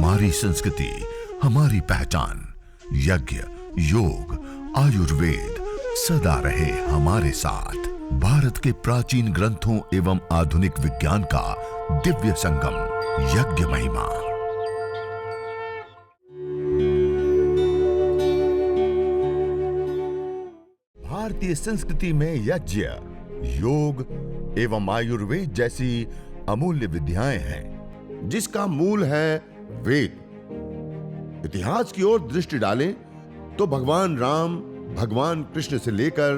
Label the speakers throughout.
Speaker 1: हमारी संस्कृति, हमारी पहचान। यज्ञ, योग, आयुर्वेद सदा रहे हमारे साथ। भारत के प्राचीन ग्रंथों एवं आधुनिक विज्ञान का दिव्य संगम, यज्ञ महिमा। भारतीय संस्कृति में यज्ञ, योग एवं आयुर्वेद जैसी अमूल्य विद्याएं हैं, जिसका मूल है वेद। इतिहास की ओर दृष्टि डालें तो भगवान राम, भगवान कृष्ण से लेकर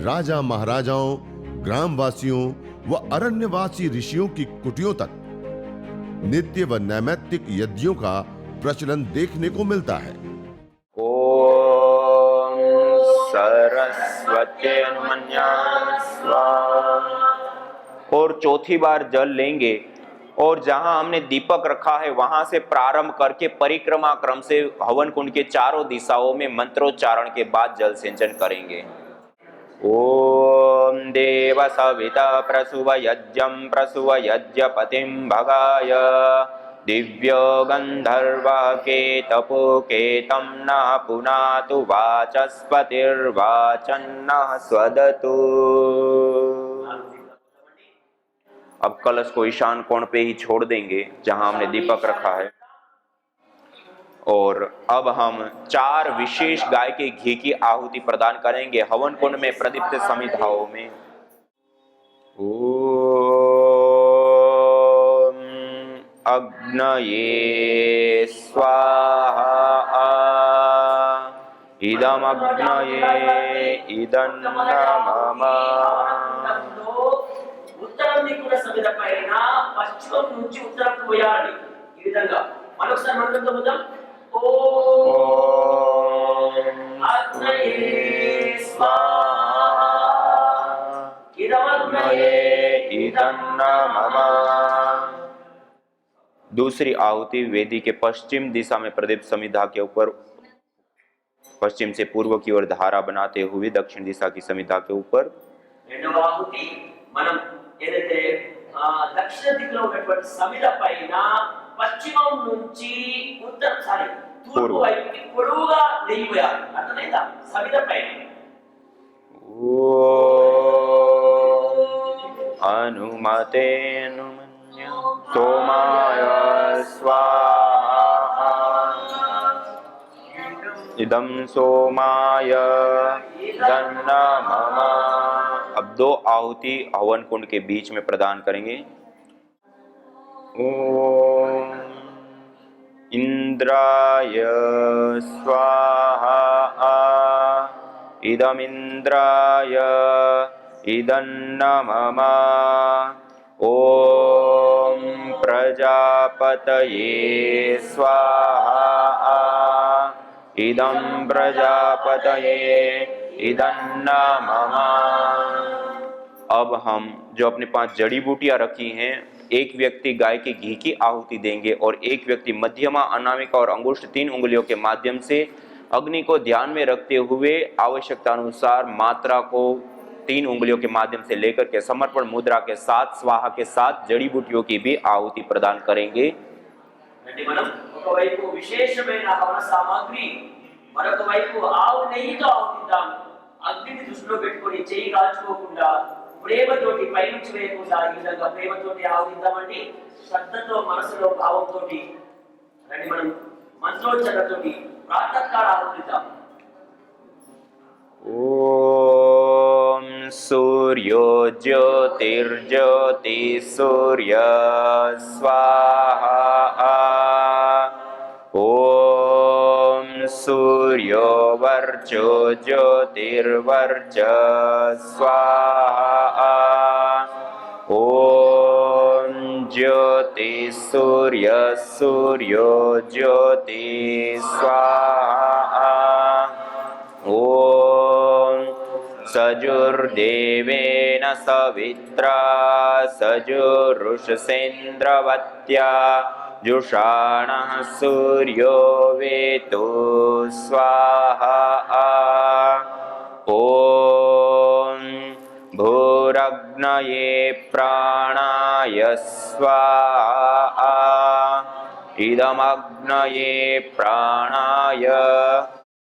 Speaker 1: राजा महाराजाओं, ग्रामवासियों व अरण्यवासी ऋषियों की कुटियों तक नित्य व नैमित्तिक यज्ञों का प्रचलन देखने को मिलता है।
Speaker 2: ओम सरस्वती नमः स्वाहा। और चौथी बार जल लेंगे और जहां हमने दीपक रखा है वहां से प्रारंभ करके परिक्रमा क्रम से हवन कुंड के चारों दिशाओं में मंत्रोच्चारण के बाद जल सिंचन करेंगे। ओम देव सविता प्रसुव यज्ञं प्रसुव यज्ञपतिं भगाय दिव्य गंधर्वा केतपो केतं न पुनातु वाचस्पतिर्वाचन्नः स्वदतु। अब कलश को ईशान कोण पे ही छोड़ देंगे जहां हमने दीपक रखा है। और अब हम 4 विशेष गाय के घी की आहुति प्रदान करेंगे हवन कुंड में प्रदीप्त समिधाओं में। ओम अग्नये स्वाहा। इदम अग्नये इदन्नमम।
Speaker 3: ఉత్తరం దిక్కున సమిధ పైన పశ్చిమం నుంచి ఉత్తరం పోయాలి। ఈ విధంగా మరొకసారి మంత్రంతో పోదాం। ఓం అగ్నయే స్వాహా ఇదమగ్నయే
Speaker 2: इदन्नमम। दूसरी आहुति वेदी के पश्चिम दिशा में प्रदीप्त समिधा के ऊपर पश्चिम से पूर्व की ओर धारा बनाते हुए दक्षिण दिशा की समिधा के ऊपर।
Speaker 3: రెండవ ఆహుతి మనం ఏదైతే దక్షిణ దిక్కులో ఉన్నటువంటి సమిధ పైన పశ్చిమం నుంచి తూర్పు వైపుకి పొడవుగా నెయ్యిపోయాలి। అర్థమైందా? సమిధ పైన
Speaker 2: హనుమతే సోమాయ స్వాహా। इदं सोमाय इदन्नमम। अब 2 आहुति हवन कुंड के बीच में प्रदान करेंगे। ओम इंद्राय स्वाहा। इदम इंद्राय इदन्नमम। ओम प्रजापतये स्वाहा। इदं प्रजापतये इदन्नमम। अब हम जो अपने 5 जड़ी बूटियां रखी हैं, एक व्यक्ति गाय के घी की आहुति देंगे और एक व्यक्ति मध्यमा, अनामिका और अंगुष्ठ 3 उंगलियों के माध्यम से अग्नि को ध्यान में रखते हुए आवश्यकता अनुसार मात्रा को 3 उंगलियों के माध्यम से लेकर के समर्पण मुद्रा के साथ स्वाहा के साथ जड़ी बूटियों की भी आहुति प्रदान करेंगे।
Speaker 3: మనం ఒకవైపు విశేషమైన హవన సామాగ్రి, మరొక వైపు ఆవు నెయ్యితో ఆవుతిద్దాం। అగ్నిని దృష్టిలో పెట్టుకొని చేయి కాల్చుకోకుండా ప్రేమతోటి పైనుంచి వేయకుండా ఈ విధంగా ప్రేమతోటి ఆవుతిద్దామండి। శ్రద్ధతో, మనసులో భావంతోటి రండి మనం మంత్రోచ్చరణతోటి ప్రాతకాల ఆవుతిద్దాం।
Speaker 2: ओम सूर्यो ज्योतिर्ज्योति सूर्य स्वाहा। ओम सूर्यो वर्चो ज्योतिर्वर्च स्वाहा। ओम ज्योति सूर्य सूर्यो ज्योति स्वाहा। ओम सजुर्देवेन सवित्रा सजुरुषसेन्द्रवत्या जुषाणः सूर्यो वेतो स्वाहा। ओम भूरग्नये प्राणाय स्वाहा। इदमग्नये प्राणाय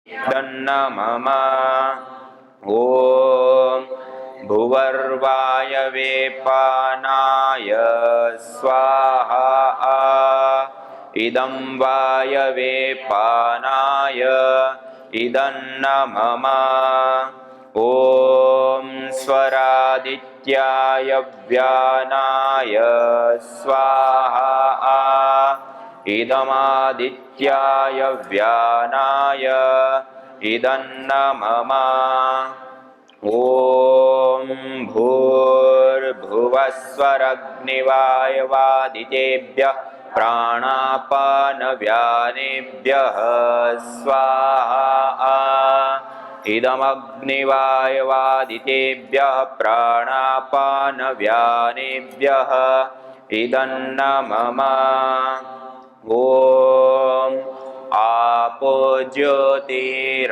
Speaker 2: दन्नमम ॐ भुवर्वायवे पानाय स्वाहा इदं वायवे पानाय इदन्नमम ॐ स्वरादित्याय व्यानाय स्वाहा इदमादित्याय व्यानाय इदन्नमम ॐ भूर्भुवस्वरग्निवायवादितेभ्यः प्राणापानव्यानेभ्यः स्वाहा इदमग्निवायवादितेभ्यः प्राणापानव्यानेभ्यः इदन्नमम ॐ आपो ज्योतिरसोमृतं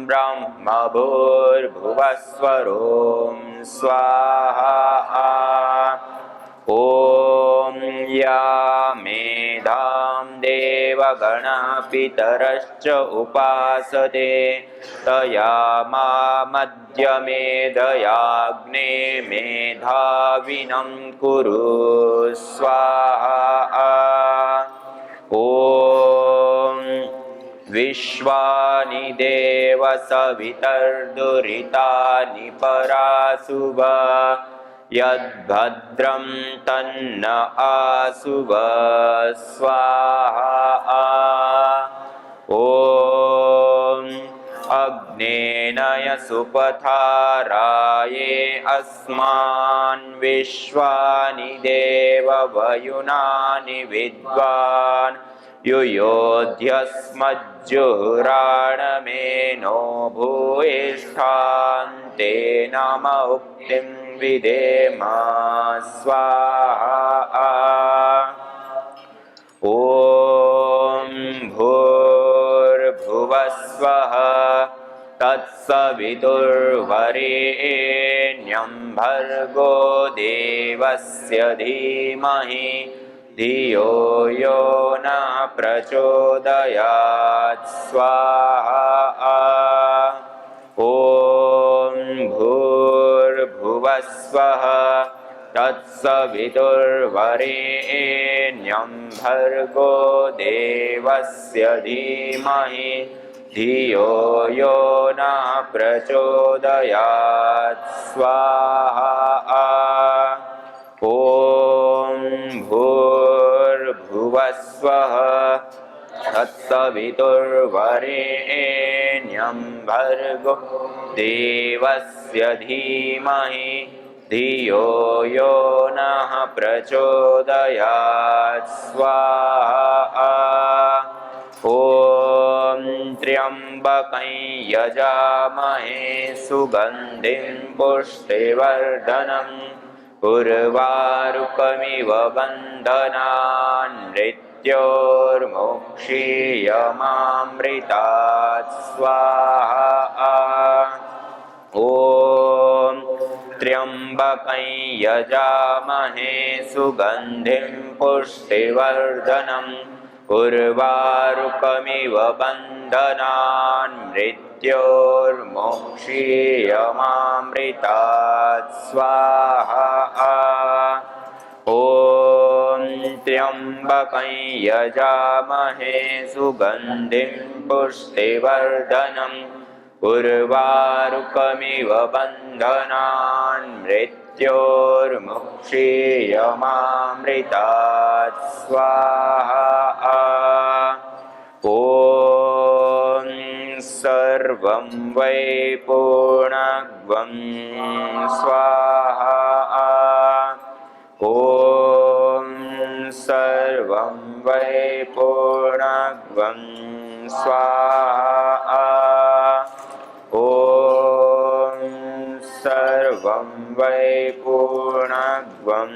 Speaker 2: ब्रह्म भूर्भुवस्वरों स्वाहा ॐ या मेधां देवगणपितरश्च उपासते तया मा मध्यमेधयाग्ने मेधाविनं कुरु स्वाहा ॐ विश्वानि देव सवितर्दुरितानि परासुव यद्भद्रं तन्न आसुव स्वाहा ॐ अग्नेनय सुपथाराये अस्मान् विश्वानि देववयुनानि विद्वान् युयोध्यस्मज्जुहुराणमेनो भूयिष्ठान्ते नाम उक्तिं विधेम स्वाहा ॐ भूर्भुवस्वः तत्सवितुर्वरेण्यं भर्गो देवस्य धीमहि धियो यो न प्रचोदयात् स्वाहा ॐ भूर्भुवस्वः तत्सवितुर्वरेण्यं भर्गो देवस्य धीमहि धियो यो न प्रचोदयात् स्वाहा ॐ भूर्भुवस्वः तत्सवितुर्वरेण्यं भर्गो देवस्य धीमहि धियो यो नः प्रचोदयात् स्वाहा ॐ त्र्यम्बकं यजामहे सुगन्धिं पुष्टिवर्धनम् उर्वारुकमिव बन्धनान् मृत्योर्मुक्षीयमामृतात् स्वाहा ॐ त्र्यम्बकं यजामहे सुगन्धिं पुष्टिवर्धनम् उर्वारुकमिव बन्धनान् मृत्योर्मुक्षीयमामृतात् स्वाहा ॐ त्र्यम्बकं यजामहे सुगन्धिं पुष्टिवर्धनम् उर्वारुकमिव बन्धनान् मृत्योर्मुक्षीयमामृतात् स्वाहा ॐ सर्वं वै पूर्णत्वं स्वाहा ॐ सर्वं वै पूर्णत्वं स्वाहा ॐ सर्वं वै पूर्णत्वं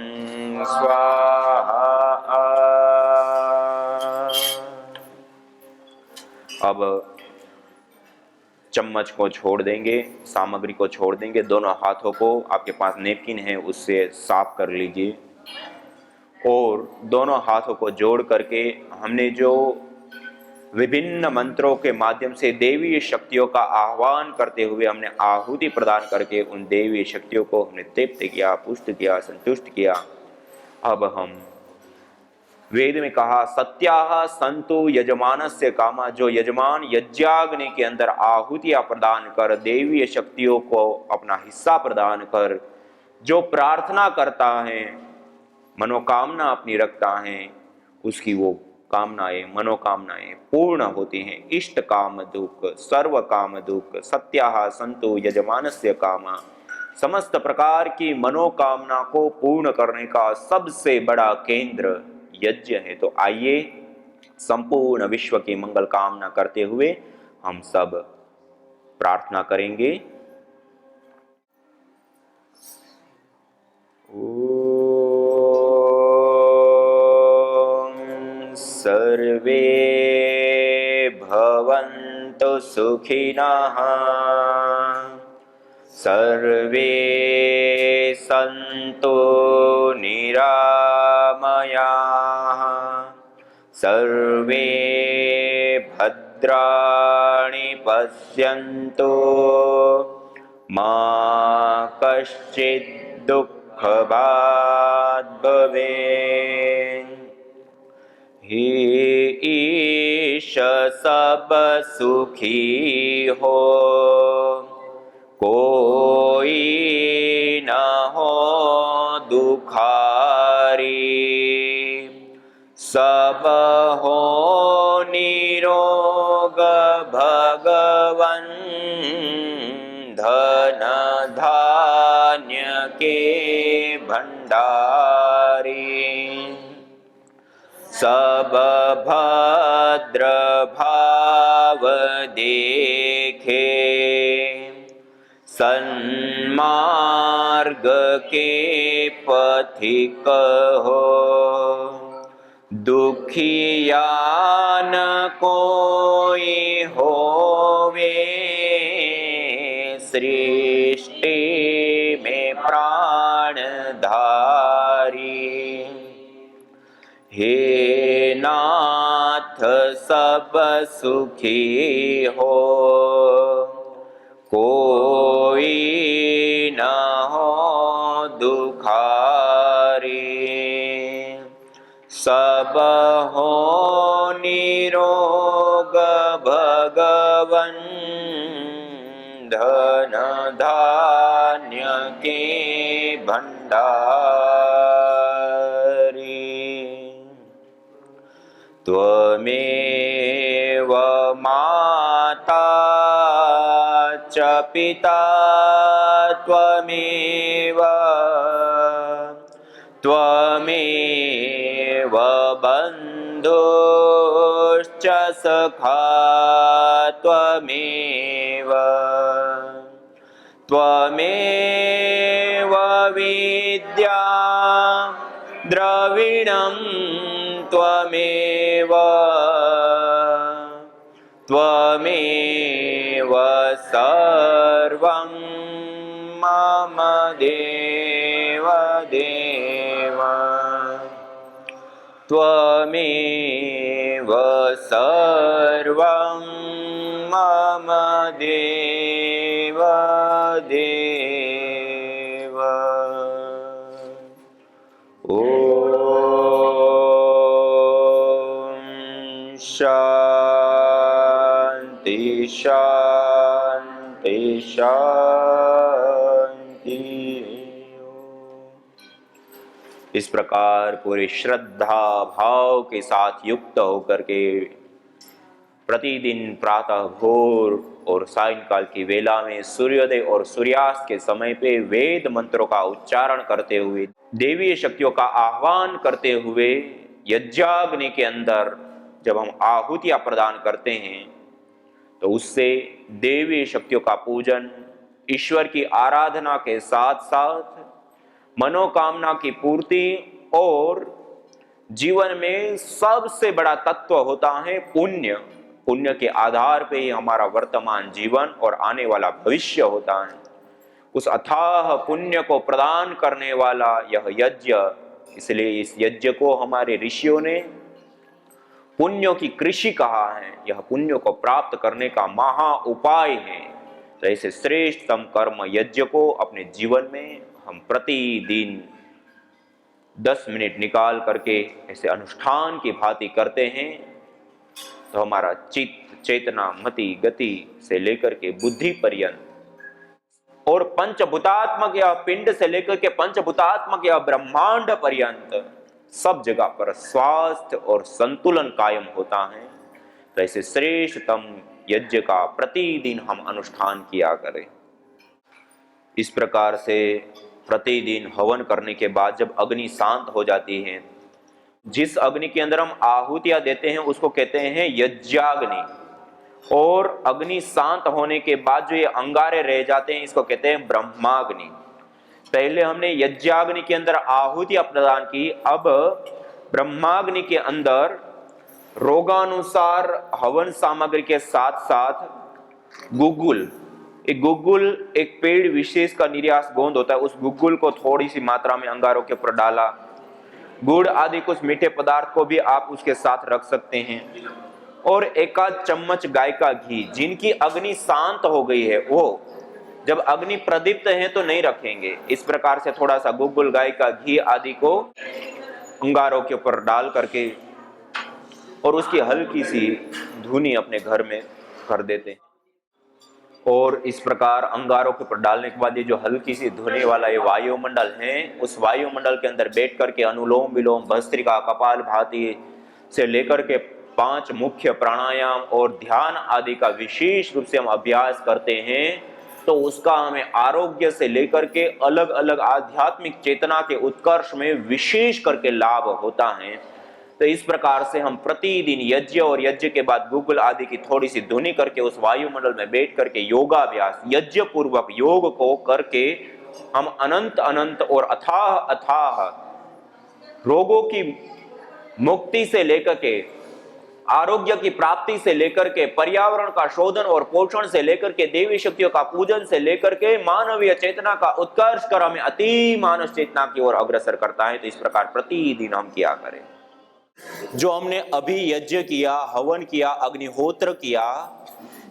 Speaker 2: स्वाहा। अब चम्मच को छोड़ देंगे, सामग्री को छोड़ देंगे, दोनों हाथों को आपके पास नेपकिन है उससे साफ कर लीजिए और दोनों हाथों को जोड़ करके हमने जो विभिन्न मंत्रों के माध्यम से देवीय शक्तियों का आह्वान करते हुए हमने आहुति प्रदान करके उन देवीय शक्तियों को हमने तृप्त किया, पुष्ट किया, संतुष्ट किया। अब हम वेद में कहा सत्याह संतु यजमानस्य कामा, जो यजमान यज्ञाग्नि के अंदर आहुतियां प्रदान कर देवीय शक्तियों को अपना हिस्सा प्रदान कर जो प्रार्थना करता है, मनोकामना अपनी रखता है, उसकी वो कामनाएं मनोकामनाएं पूर्ण होती हैं। इष्ट काम दुख सर्व काम दुख सत्याह संतु यजमानस्य कामा, समस्त प्रकार की मनोकामना को पूर्ण करने का सबसे बड़ा केंद्र यज्ञ है। तो आइए संपूर्ण विश्व की मंगल कामना करते हुए हम सब प्रार्थना करेंगे। सर्वे भवन्तु सुखिनः, सर्वे सन्तु निरामयाः, सर्वे भद्राणि पश्यन्तु, मा कश्चित् दुःखभाग् भवेत्। हे ईश सब सुखी हो, कोई न हो दुखारी, सब हो निरोग भगवन, धन धान्य के भंडारी, सब भद्र भाव देखे, सन्मार्ग के पथिक हो, दुखिया न कोई होवे, सृष्टि में प्राणधारी। हे नाथ सब सुखी हो, कोई न हो दुखारी, सब हो निरोग भगवन, धन धान्य के भंडारी। त्वमेव माता च पिता त्वमेव, त्वमेव बन्धुश्च सखा त्वमेव, त्वमेव विद्या द्रविणं त्वमेव, त्वमेव सर्वं मम देव देव, त्वमेव सर्वं मम देव देव। शांति शांति शांति। इस प्रकार पूरे श्रद्धा भाव के साथ युक्त होकर के प्रतिदिन प्रातः भोर और सायंकाल की वेला में सूर्योदय और सूर्यास्त के समय पे वेद मंत्रों का उच्चारण करते हुए देवीय शक्तियों का आह्वान करते हुए यज्ञाग्नि के अंदर जब हम आहुतियां प्रदान करते हैं तो उससे देवी शक्तियों का पूजन, ईश्वर की आराधना के साथ साथ मनोकामना की पूर्ति और जीवन में सबसे बड़ा तत्व होता है पुण्य। पुण्य के आधार पे ही हमारा वर्तमान जीवन और आने वाला भविष्य होता है। उस अथाह पुण्य को प्रदान करने वाला यह यज्ञ इसलिए इस यज्ञ को हमारे ऋषियों ने पुण्यों की कृषि कहा है। यह पुण्यों को प्राप्त करने का महा उपाय है। तो ऐसे श्रेष्ठतम कर्म यज्ञ को अपने जीवन में हम प्रतिदिन 10 मिनट निकाल करके ऐसे अनुष्ठान की भांति करते हैं, तो हमारा चित्त, चेतना, मति, गति से लेकर के बुद्धि पर्यंत और पंचभूतात्मक या पिंड से लेकर के पंचभूतात्मक या ब्रह्मांड पर्यंत सब जगह पर स्वास्थ्य और संतुलन कायम होता है। तो ऐसे श्रेष्ठतम यज्ञ का प्रतिदिन हम अनुष्ठान किया करें। इस प्रकार से प्रतिदिन हवन करने के बाद जब अग्नि शांत हो जाती है, जिस अग्नि के अंदर हम आहुतियां देते हैं उसको कहते हैं यज्ञाग्नि, और अग्नि शांत होने के बाद जो ये अंगारे रह जाते हैं इसको कहते हैं ब्रह्माग्नि। पहले हमने यज्ञाग्नि के अंदर आहुतियां प्रदान की, अब ब्रह्माग्नि के अंदर रोगानुसार हवन सामग्री के साथ साथ गुग्गुल, एक पेड़ विशेष का निर्यास गोंद होता है, उस गुग्गुल को थोड़ी सी मात्रा में अंगारों के ऊपर डाला। गुड़ आदि कुछ मीठे पदार्थ को भी आप उसके साथ रख सकते हैं, और एक आध चम्मच गाय का घी। जिनकी अग्नि शांत हो गई है वो जब अग्नि प्रदीप्त है तो नहीं रखेंगे। इस प्रकार से थोड़ा सा गुग्गुल, गाय का घी आदि को अंगारों के ऊपर डाल करके और उसकी हल्की सी धुनी अपने घर में कर देते हैं। और इस प्रकार अंगारों के ऊपर डालने के बाद ये जो हल्की सी धुनी वाला ये वायुमंडल है, उस वायुमंडल के अंदर बैठ करके अनुलोम विलोम, भस्त्रिका, कपालभाति से लेकर के 5 मुख्य प्राणायाम और ध्यान आदि का विशेष रूप से हम अभ्यास करते हैं, तो उसका हमें आरोग्य से लेकर के अलग अलग आध्यात्मिक चेतना के उत्कर्ष में विशेष करके लाभ होता है। तो इस प्रकार से हम प्रतिदिन यज्ञ और यज्ञ के बाद गुग्गुल आदि की थोड़ी सी धुनी करके उस वायुमंडल में बैठ करके योगाभ्यास, यज्ञ पूर्वक योग को करके हम अनंत अनंत और अथाह अथाह रोगों की मुक्ति से लेकर के, आरोग्य की प्राप्ति से लेकर के, पर्यावरण का शोधन और पोषण से लेकर के, देवी शक्तियों का पूजन से लेकर के मानवीय चेतना का उत्कर्ष कर हमें अति मानव चेतना की ओर अग्रसर करता है। तो इस प्रकार प्रतिदिन हम किया करें। जो हमने अभी यज्ञ किया, हवन किया, अग्निहोत्र किया,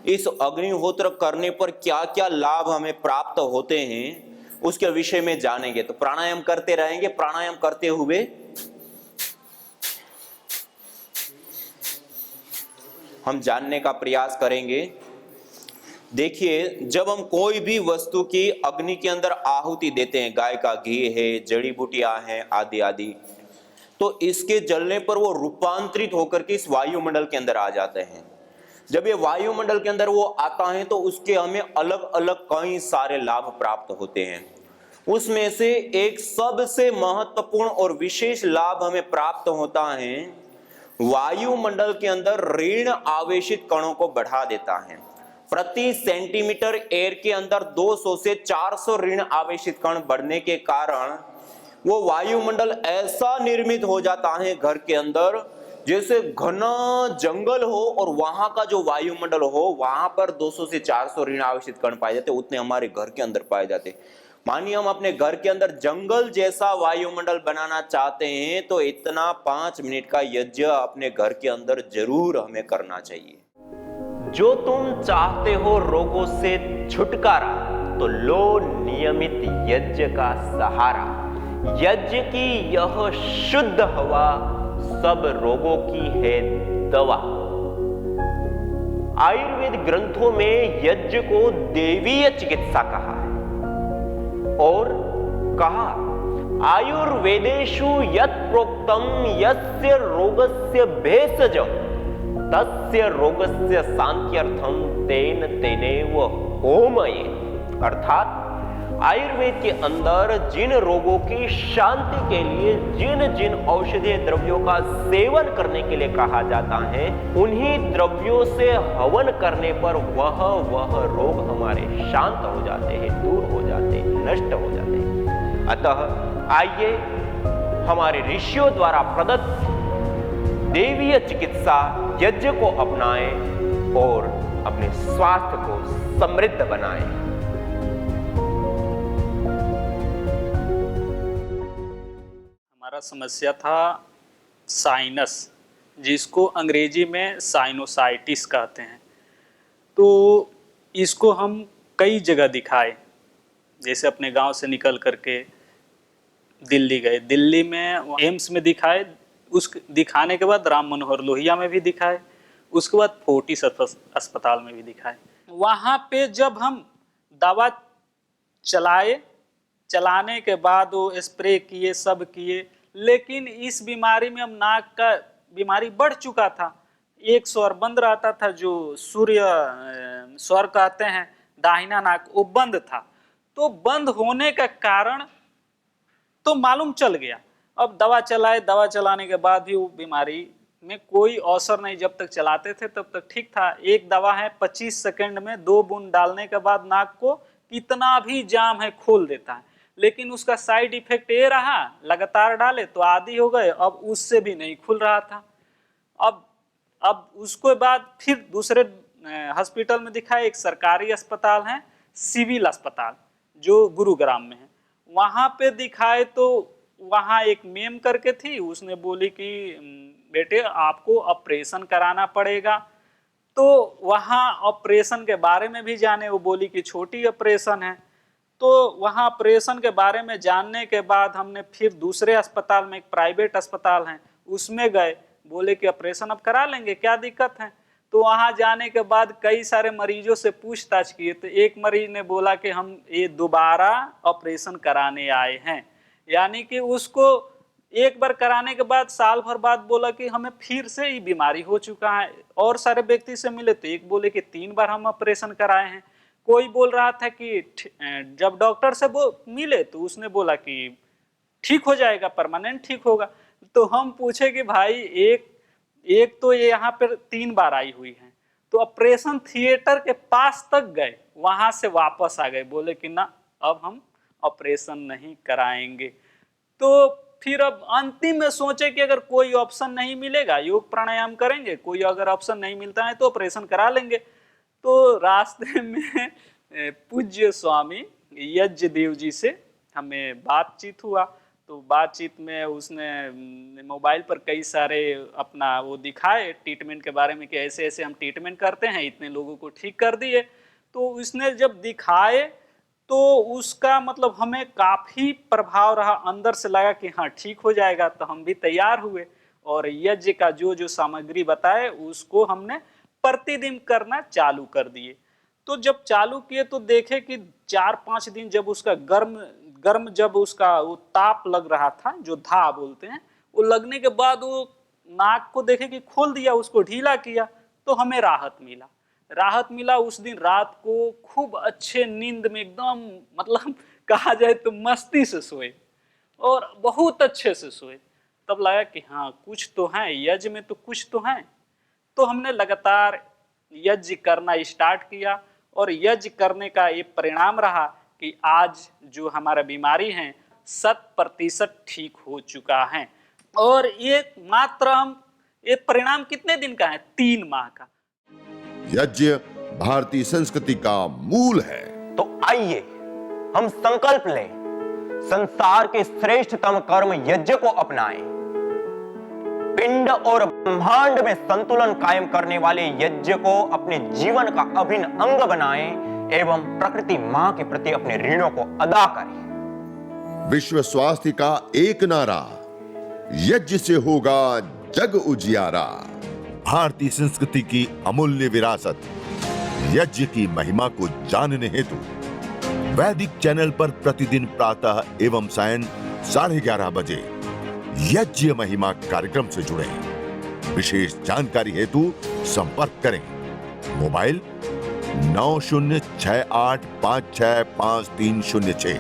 Speaker 2: इस अग्निहोत्र करने पर क्या क्या लाभ हमें प्राप्त होते हैं उसके विषय में जानेंगे। तो प्राणायाम करते रहेंगे। प्राणायाम करते हुए हम जानने का प्रयास करेंगे। देखिए, जब हम कोई भी वस्तु की अग्नि के अंदर आहुति देते हैं, गाय का घी है, जड़ी बूटियां हैं आदि आदि, तो इसके जलने पर वो रूपांतरित होकर के इस वायुमंडल के अंदर आ जाते हैं। जब ये वायुमंडल के अंदर वो आता है तो उसके हमें अलग अलग कई सारे लाभ प्राप्त होते हैं। उसमें से एक सबसे महत्वपूर्ण और विशेष लाभ हमें प्राप्त होता है, वायुमंडल के अंदर ऋण आवेशित कणों को बढ़ा देता है। प्रति सेंटीमीटर एयर के अंदर 200 से 400 ऋण आवेशित कण बढ़ने के कारण वो वायुमंडल ऐसा निर्मित हो जाता है घर के अंदर जैसे घना जंगल हो और वहां का जो वायुमंडल हो वहां पर 200 से 400 ऋण आवेशित कण पाए जाते, उतने हमारे घर के अंदर पाए जाते। मानिए हम अपने घर के अंदर जंगल जैसा वायुमंडल बनाना चाहते हैं तो इतना 5 मिनट का यज्ञ अपने घर के अंदर जरूर हमें करना चाहिए। जो तुम चाहते हो रोगों से छुटकारा, तो लो नियमित यज्ञ का सहारा। यज्ञ की यह शुद्ध हवा सब रोगों की है दवा। आयुर्वेद ग्रंथों में यज्ञ को देवीय चिकित्सा कहा है और कहा आयुर्वेदेषु यत् प्रोक्तम यस्य रोगस्य भेषजम तस्य रोगस्य शांत्यर्थम तेन तेनेव होमये। अर्थात आयुर्वेद के अंदर जिन रोगों की शांति के लिए जिन जिन औषधीय द्रव्यों का सेवन करने के लिए कहा जाता है, उन्हीं द्रव्यों से हवन करने पर वह रोग हमारे शांत हो जाते हैं, दूर हो जाते हैं, नष्ट हो जाते हैं। अतः आइए हमारे ऋषियों द्वारा प्रदत्त देवीय चिकित्सा यज्ञ को अपनाएं और अपने स्वास्थ्य को समृद्ध बनाएं।
Speaker 4: हमारा हमारा समस्या था साइनस, जिसको अंग्रेजी में साइनोसाइटिस कहते हैं। तो इसको हम कई जगह दिखाए, जैसे अपने गांव से निकल करके दिल्ली गए, दिल्ली में एम्स में दिखाए, उस दिखाने के बाद राम मनोहर लोहिया में भी दिखाए, उसके बाद फोर्टिस अस्पताल में भी दिखाए। वहाँ पे जब हम दवा चलाने के बाद वो स्प्रे किए, सब किए, लेकिन इस बीमारी में हम नाक का बीमारी बढ़ चुका था। एक स्वर बंद रहता था, जो सूर्य स्वर कहते हैं, दाहिना नाक, वो बंद था। तो बंद होने का कारण तो मालूम चल गया। अब दवा चलाने के बाद भी वो बीमारी में कोई असर नहीं, जब तक चलाते थे तब तक ठीक था। एक दवा है 25 सेकंड में 2 बूंद डालने के बाद नाक को कितना भी जाम है खोल देता है, लेकिन उसका साइड इफेक्ट ये रहा, लगातार डाले तो आदी हो गए, अब उससे भी नहीं खुल रहा था। अब उसके बाद फिर दूसरे हॉस्पिटल में दिखाया, एक सरकारी अस्पताल है सिविल अस्पताल जो गुरुग्राम में है, वहाँ पे दिखाए तो वहाँ एक मेम करके थी, उसने बोली कि बेटे आपको ऑपरेशन कराना पड़ेगा। तो वहाँ ऑपरेशन के बारे में भी जाने, वो बोली कि छोटी ऑपरेशन है। तो वहाँ ऑपरेशन के बारे में जानने के बाद हमने फिर दूसरे अस्पताल में, एक प्राइवेट अस्पताल है, उसमें गए, बोले कि ऑपरेशन अब करा लेंगे, क्या दिक्कत है। तो वहाँ जाने के बाद कई सारे मरीजों से पूछताछ किए, तो एक मरीज ने बोला कि हम ये दोबारा ऑपरेशन कराने आए हैं, यानी कि उसको एक बार कराने के बाद साल भर बाद बोला कि हमें फिर से ये बीमारी हो चुका है। और सारे व्यक्ति से मिले तो एक बोले कि 3 बार हम ऑपरेशन कराए हैं। कोई बोल रहा था कि जब डॉक्टर से वो मिले तो उसने बोला कि ठीक हो जाएगा, परमानेंट ठीक होगा। तो हम पूछे कि भाई एक तो ये यहाँ पर 3 बार आई हुई है, तो ऑपरेशन थिएटर के पास तक गए, वहां से वापस आ गए, बोले कि ना अब हम ऑपरेशन नहीं कराएंगे। तो फिर अब अंतिम में सोचे कि अगर कोई ऑप्शन नहीं मिलेगा योग प्राणायाम करेंगे, कोई अगर ऑप्शन नहीं मिलता है तो ऑपरेशन करा लेंगे। तो रास्ते में पूज्य स्वामी यज्ञदेव जी से हमें बातचीत हुआ। तो बातचीत में उसने मोबाइल पर कई सारे अपना वो दिखाए ट्रीटमेंट के बारे में कि ऐसे ऐसे हम ट्रीटमेंट करते हैं, इतने लोगों को ठीक कर दिए। तो उसने जब दिखाए तो उसका मतलब हमें काफ़ी प्रभाव रहा, अंदर से लगा कि हाँ ठीक हो जाएगा। तो हम भी तैयार हुए और यज्ञ का जो सामग्री बताए उसको हमने प्रतिदिन करना चालू कर दिए। तो जब चालू किए तो देखे कि 4-5 दिन जब उसका गर्म जब उसका वो ताप लग रहा था, जो धा बोलते हैं, वो लगने के बाद वो नाक को देखे कि खोल दिया, उसको ढीला किया, तो हमें राहत मिला। उस दिन रात को खूब अच्छे नींद में एकदम मतलब कहा जाए तो मस्ती से सोए और बहुत अच्छे से सोए। तब लगा कि हाँ कुछ तो है, यज्ञ में तो कुछ तो है। तो हमने लगातार यज्ञ करना स्टार्ट किया और यज्ञ करने का ये परिणाम रहा कि आज जो हमारा बीमारी है 100% ठीक हो चुका है। और ये मात्र हम ये परिणाम कितने दिन का है? 3 माह का।
Speaker 1: यज्ञ भारतीय संस्कृति का मूल है।
Speaker 5: तो आइए हम संकल्प लें, संसार के श्रेष्ठतम कर्म यज्ञ को अपनाएं, पिंड और ब्रह्मांड में संतुलन कायम करने वाले यज्ञ को अपने जीवन का अभिन्न अंग बनाएं एवं प्रकृति मां के प्रति अपने ऋणों को अदा करें।
Speaker 1: विश्व स्वास्थ्य का एक नारा, यज्ञ से होगा जग उजियारा। भारतीय संस्कृति की अमूल्य विरासत यज्ञ की महिमा को जानने हेतु वैदिक चैनल पर प्रतिदिन प्रातः एवं सायं 11:30 बजे यज्ञ महिमा कार्यक्रम से जुड़े। विशेष जानकारी हेतु संपर्क करें। मोबाइल 9068565306।